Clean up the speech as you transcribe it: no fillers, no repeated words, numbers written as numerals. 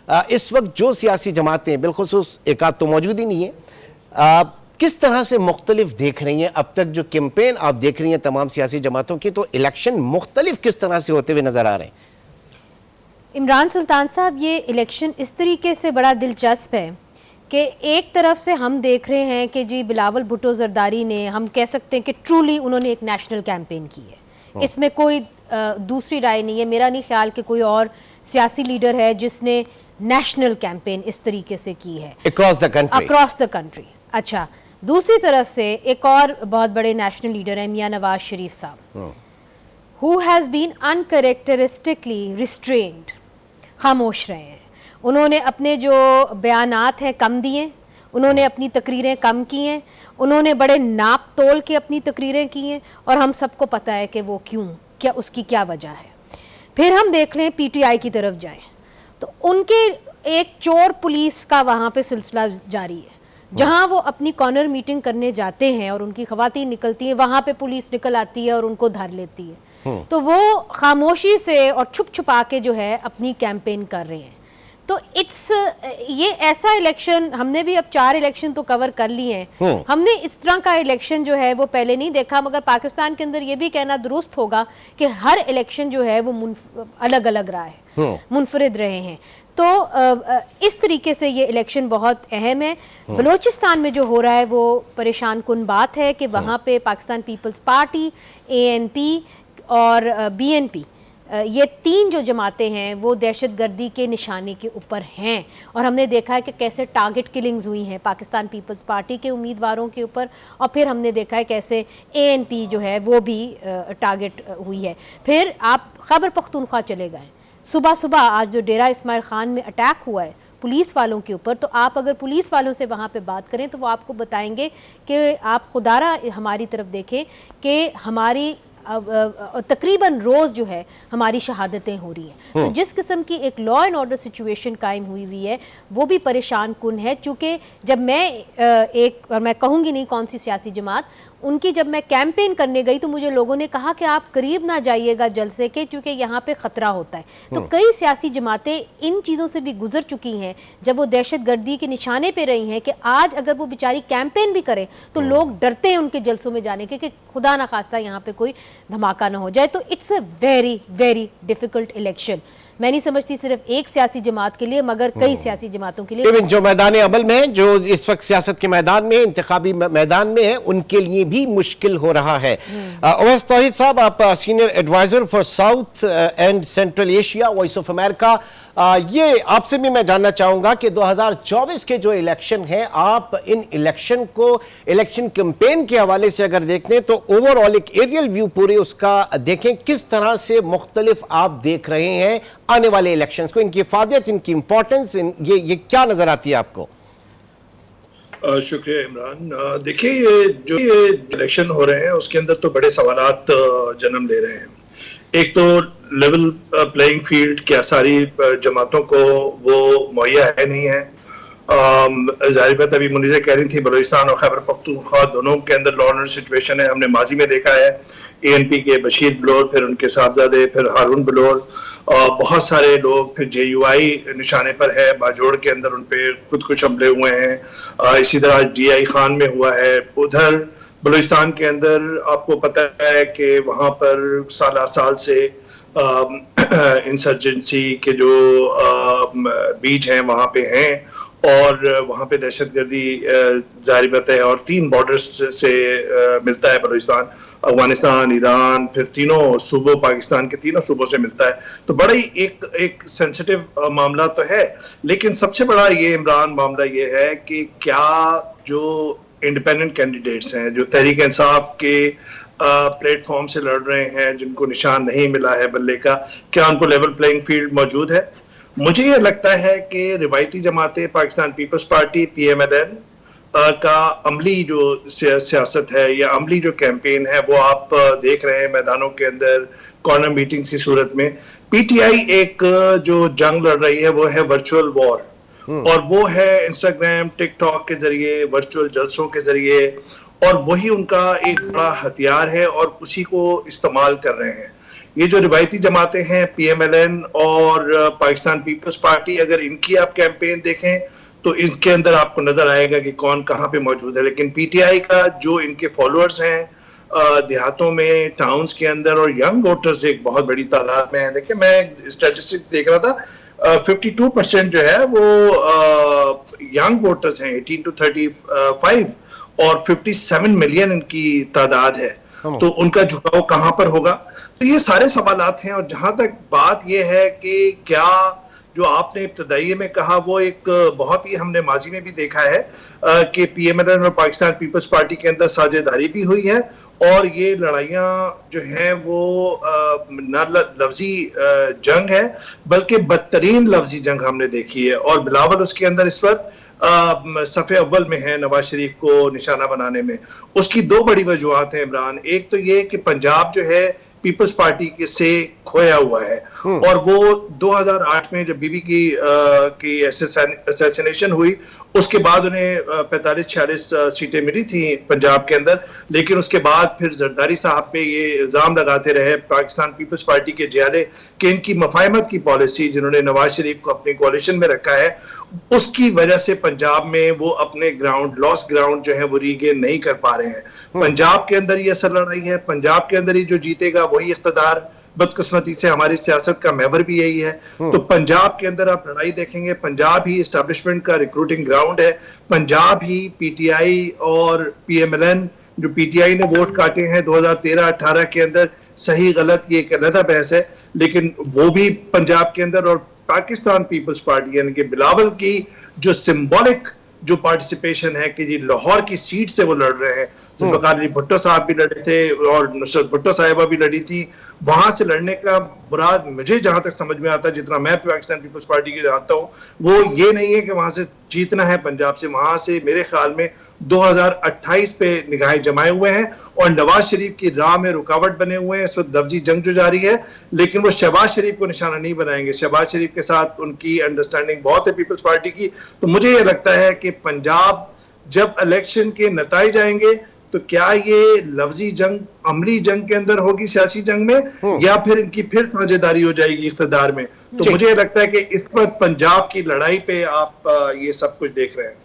इस वक्त जो सियासी जमातें, बिलखुसूस एक आध तो मौजूद ही नहीं है, किस तरह से मुख्तलिफ देख रही हैं? अब तक जो कैंपेन आप देख रही हैं तमाम सियासी जमातों की, तो इलेक्शन मुख्तलिफ किस तरह से होते हुए नजर आ रहे हैं? इमरान सुल्तान साहब, ये इलेक्शन इस तरीके से बड़ा दिलचस्प है कि एक तरफ से हम देख रहे हैं कि जी बिलावल भुट्टो जरदारी ने, हम कह सकते हैं कि ट्रूली उन्होंने एक नेशनल कैंपेन की है, इसमें कोई दूसरी राय नहीं है। मेरा नहीं ख्याल कि कोई और सियासी लीडर है जिसने नेशनल कैंपेन इस तरीके से की है अक्रॉस द कंट्री। अच्छा, दूसरी तरफ से एक और बहुत बड़े नेशनल लीडर हैं मियां नवाज शरीफ साहब, हु हैज़ बीन अनकैरेक्टरिस्टिकली रिस्ट्रेन्ड, खामोश रहे हैं। उन्होंने अपने जो बयानात हैं कम दिए, उन्होंने अपनी तकरीरें कम की हैं, उन्होंने बड़े नाप तोल के अपनी तकरीरें की हैं, और हम सबको पता है कि वो क्यों, क्या उसकी क्या वजह है। फिर हम देख लें पीटीआई की तरफ जाएं तो उनके एक चोर पुलिस का वहाँ पे सिलसिला जारी है, जहाँ वो अपनी कॉर्नर मीटिंग करने जाते हैं और उनकी खवातीन निकलती हैं, वहाँ पे पुलिस निकल आती है और उनको धर लेती है। तो वो खामोशी से और छुप छुपा के जो है अपनी कैंपेन कर रहे हैं। तो ये ऐसा इलेक्शन, हमने भी अब 4 इलेक्शन तो कवर कर लिए हैं, हमने इस तरह का इलेक्शन जो है वो पहले नहीं देखा। मगर पाकिस्तान के अंदर ये भी कहना दुरुस्त होगा कि हर इलेक्शन जो है वो अलग अलग रहा है, मुनफरिद रहे हैं। तो इस तरीके से ये इलेक्शन बहुत अहम है। बलूचिस्तान में जो हो रहा है वो परेशान कुन बात है कि वहाँ पे पाकिस्तान पीपल्स पार्टी, ANP और BNP, ये 3 जो जमातें हैं वो दहशतगर्दी के निशाने के ऊपर हैं, और हमने देखा है कि कैसे टारगेट किलिंग्स हुई हैं पाकिस्तान पीपल्स पार्टी के उम्मीदवारों के ऊपर, और फिर हमने देखा है कैसे ANP जो है वो भी टारगेट हुई है। फिर आप खैबर पख्तूनख्वा चले गए, सुबह सुबह आज जो डेरा इस्माइल खान में अटैक हुआ है पुलिस वालों के ऊपर, तो आप अगर पुलिस वालों से वहाँ पे बात करें तो वो आपको बताएंगे कि आप खुदारा हमारी तरफ देखें कि हमारी तकरीबन रोज़ जो है हमारी शहादतें हो रही हैं। तो जिस किस्म की एक लॉ एंड ऑर्डर सिचुएशन कायम हुई है वो भी परेशान कुन है। चूँकि जब मैं कहूँगी नहीं कौन सी सियासी जमात, उनकी जब मैं कैंपेन करने गई तो मुझे लोगों ने कहा कि आप करीब ना जाइएगा जलसे के, क्योंकि यहाँ पे ख़तरा होता है। तो कई सियासी जमातें इन चीज़ों से भी गुजर चुकी हैं, जब वो दहशतगर्दी के निशाने पे रही हैं कि आज अगर वो बेचारी कैंपेन भी करें तो लोग डरते हैं उनके जलसों में जाने के कि खुदा ना खास्ता यहाँ पे कोई धमाका ना हो जाए। तो it's a very very difficult election. मैं नहीं समझती सिर्फ एक सियासी जमात के लिए, मगर कई सियासी जमातों के लिए, जो मैदान अमल में है, जो इस वक्त सियासत के मैदान में, इंतखाबी मैदान में है, उनके लिए भी मुश्किल हो रहा है। ओवैस तौहीद साहब, आप senior adviser for South and Central Asia, Voice of America, ये आपसे भी मैं जानना चाहूंगा कि 2024 के जो इलेक्शन है, आप इन इलेक्शन को इलेक्शन कैंपेन के हवाले से अगर देखें तो ओवरऑल एक एरियल व्यू पूरे उसका देखें, किस तरह से मुख्तलिफ आप देख रहे हैं आने वाले इलेक्शंस को, इनकी इफादियत, इनकी इंपॉर्टेंस, ये क्या नजर आती है आपको? शुक्रिया इमरान। देखिए, ये इलेक्शन हो रहे हैं उसके अंदर तो बड़े सवालात जन्म ले रहे हैं। एक तो लेवल प्लेइंग फील्ड क्या सारी जमातों को वो मुहैया है नहीं है। जाहिर बात, अभी मुनीज़ा कह रही थी बलूचिस्तान और खैबर पख्तूनख्वा दोनों के अंदर लॉ एंड सिचुएशन है। हमने माजी में देखा है ANP के बशीर बलोर, फिर उनके साहबजादे, फिर हारून बलोर, बहुत सारे लोग, फिर JUI निशाने पर है, बाजोड़ के अंदर उन पर खुदकुश हमले हुए हैं। इसी तरह DI खान में हुआ है। उधर बलूचिस्तान के अंदर आपको पता है कि वहाँ पर साल से इंसर्जेंसी के जो बीज हैं वहाँ पे हैं, और वहाँ पे दहशतगर्दी जारी बात है। और 3 बॉर्डर्स से मिलता है बलूचिस्तान, अफगानिस्तान, ईरान, फिर तीनों सूबों, पाकिस्तान के तीनों सूबों से मिलता है। तो बड़ा ही एक सेंसिटिव मामला तो है। लेकिन सबसे बड़ा ये इमरान मामला ये है कि क्या जो इंडिपेंडेंट कैंडिडेट्स हैं, जो तहरीक इंसाफ के प्लेटफॉर्म से लड़ रहे हैं, जिनको निशान नहीं मिला है बल्ले का, क्या उनको लेवल प्लेइंग फील्ड मौजूद है? मुझे ये लगता है कि रिवायती जमातें, पाकिस्तान पीपल्स पार्टी PMLN का अमली जो सियासत है या अमली जो कैंपेन है वो आप देख रहे हैं मैदानों के अंदर, कॉर्नर मीटिंग्स की सूरत में। PTI एक जो जंग लड़ रही है वो है वर्चुअल वॉर, और वो है इंस्टाग्राम, टिकटॉक के जरिए, वर्चुअल जलसों के जरिए, और वही उनका एक बड़ा हथियार है और उसी को इस्तेमाल कर रहे हैं। ये जो रिवायती जमातें हैं PMLN और पाकिस्तान पीपल्स पार्टी, अगर इनकी आप कैंपेन देखें तो इनके अंदर आपको नजर आएगा कि कौन कहाँ पे मौजूद है। लेकिन PTI का जो इनके फॉलोअर्स हैं देहातों में, टाउन्स के अंदर, और यंग वोटर्स एक बहुत बड़ी तादाद में है। देखिए मैं स्टैटिस्टिक देख रहा था, 52% जो है वो यंग वोटर्स हैं 18 to 35, और 57 मिलियन इनकी तादाद है। तो उनका झुकाव कहाँ पर होगा? तो ये सारे सवालात हैं। और जहां तक बात ये है कि क्या जो आपने इब्तदाई में कहा वो एक बहुत ही हमने माजी में भी देखा है कि PMLN और पाकिस्तान पीपल्स पार्टी के अंदर साझेदारी भी हुई है, और ये लड़ाइयाँ जो हैं वो न लफ्जी जंग है बल्कि बदतरीन लफ्जी जंग हमने देखी है। और बिलावल उसके अंदर इस वक्त सफ़े अव्वल में है नवाज शरीफ को निशाना बनाने में। उसकी दो बड़ी वजूहत हैं इमरान। एक तो ये कि पंजाब जो है पीपल्स पार्टी से खोया हुआ है, और वो 2008 में जब बीबी की असैसिनेशन हुई उसके बाद उन्हें 45-46 सीटें मिली थी पंजाब के अंदर। लेकिन उसके बाद फिर जरदारी साहब पे ये इल्जाम लगाते रहे पाकिस्तान पीपल्स पार्टी के जियाले कि इनकी मफाहमत की पॉलिसी जिन्होंने नवाज शरीफ को अपनी कोalition में रखा है, उसकी वजह से पंजाब में वो अपने लॉस ग्राउंड जो है वो रीगेन नहीं कर पा रहे हैं। पंजाब के अंदर ये असर लड़ाई है, पंजाब के अंदर ही जो जीतेगा वही इख्तिदार। बदकिस्मती से हमारी सियासत का महवर भी यही है। तो पंजाब के अंदर आप लड़ाई देखेंगे, पंजाब ही एस्टैब्लिशमेंट का रिक्रूटिंग ग्राउंड है, पंजाब ही PTI और PMLN, जो PTI ने वोट काटे हैं 2013-18 के अंदर, सही गलत ये एक अलग बहस है, लेकिन वो भी पंजाब के अंदर। और पाकिस्तान पीपल्स पार्टी यानी कि बिलावल की जो सिंबॉलिक जो पार्टिसिपेशन है कि जी लाहौर की सीट से वो लड़ रहे हैं, जुल्फ़िकार भुट्टो साहब भी लड़े थे और नुसरत भुट्टो साहिबा भी लड़ी थी, वहां से लड़ने का मुराद मुझे जहां तक समझ में आता है, जितना मैं पाकिस्तान पीपल्स पार्टी के जानता हूं, वो ये नहीं है कि वहां से जीतना है पंजाब से। वहां से मेरे ख्याल में 2028 पे निगाहें जमाए हुए हैं और नवाज शरीफ की राह में रुकावट बने हुए हैं। इस वक्त लफ्जी जंग जो जारी है, लेकिन वो शहबाज शरीफ को निशाना नहीं बनाएंगे। शहबाज शरीफ के साथ उनकी अंडरस्टैंडिंग बहुत है पीपल्स पार्टी की। तो मुझे ये लगता है कि पंजाब जब इलेक्शन के नताइज आएंगे तो क्या ये लफ्जी जंग अमली जंग के अंदर होगी, सियासी जंग में, या फिर इनकी फिर साझेदारी हो जाएगी इख्तिदार में। तो मुझे लगता है कि इस वक्त पंजाब की लड़ाई पे आप ये सब कुछ देख रहे हैं।